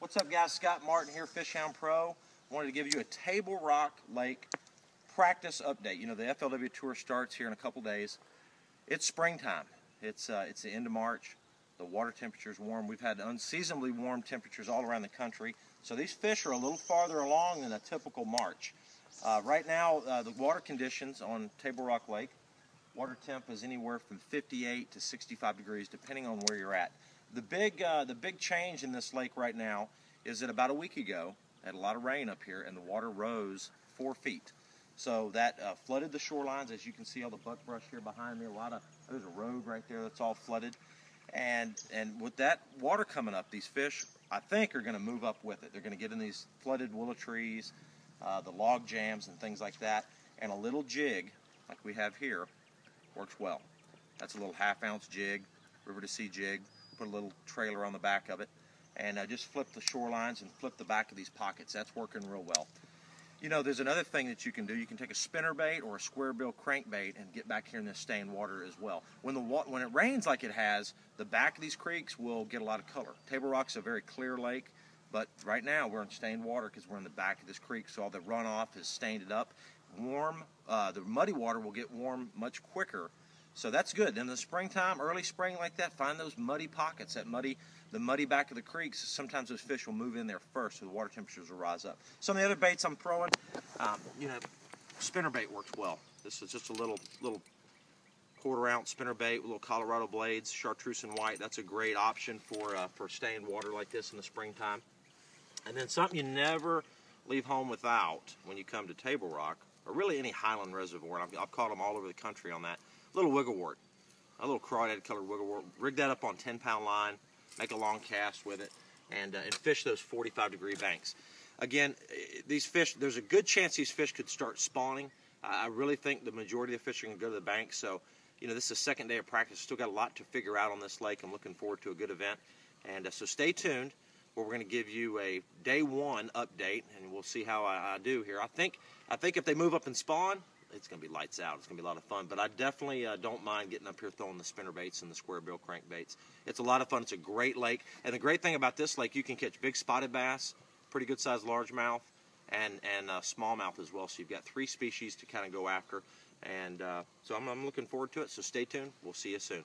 What's up, guys? Scott Martin here, Fishhound Pro. Wanted to give you a Table Rock Lake practice update. You know, the FLW Tour starts here in a couple days. It's springtime. It's the end of March. The water temperature is warm. We've had unseasonably warm temperatures all around the country. So these fish are a little farther along than a typical March. Right now, the water conditions on Table Rock Lake, water temp is anywhere from 58 to 65 degrees, depending on where you're at. The big change in this lake right now is that about a week ago, had a lot of rain up here, and the water rose 4 feet. So that flooded the shorelines. As you can see, all the buckbrush here behind me. There's a road right there that's all flooded. And with that water coming up, these fish, I think, are going to move up with it. They're going to get in these flooded willow trees, the log jams and things like that. And a little jig, like we have here, works well. That's a little half-ounce jig, river to sea jig. Put a little trailer on the back of it, and just flip the shorelines and flip the back of these pockets. That's working real well. You know, there's another thing that you can do. You can take a spinnerbait or a square bill crankbait and get back here in this stained water as well. When it rains like it has, the back of these creeks will get a lot of color. Table Rock's a very clear lake, but right now we're in stained water because we're in the back of this creek, so all the runoff has stained it up. The muddy water will get warm much quicker. So that's good. In the springtime, early spring like that, find those muddy pockets, the muddy back of the creeks. Sometimes those fish will move in there first, so the water temperatures will rise up. Some of the other baits I'm throwing, you know, spinnerbait works well. This is just a little quarter-ounce spinnerbait with little Colorado blades, chartreuse and white. That's a great option for stained water like this in the springtime. And then something you never leave home without when you come to Table Rock, or really any highland reservoir. I've caught them all over the country on that. Little wigglewort, a little crawdad colored wigglewort. Rig that up on 10-pound line, make a long cast with it, and fish those 45-degree banks. Again, these fish, there's a good chance these fish could start spawning. I really think the majority of the fish are going to go to the bank. So, you know, this is the second day of practice. Still got a lot to figure out on this lake. I'm looking forward to a good event. And so stay tuned, where we're going to give you a day one update, and we'll see how I do here. I think if they move up and spawn, it's going to be lights out. It's going to be a lot of fun. But I definitely don't mind getting up here throwing the spinnerbaits and the square bill crankbaits. It's a lot of fun. It's a great lake. And the great thing about this lake, you can catch big spotted bass, pretty good sized largemouth, and smallmouth as well. So you've got 3 species to kind of go after. And so I'm looking forward to it. So stay tuned. We'll see you soon.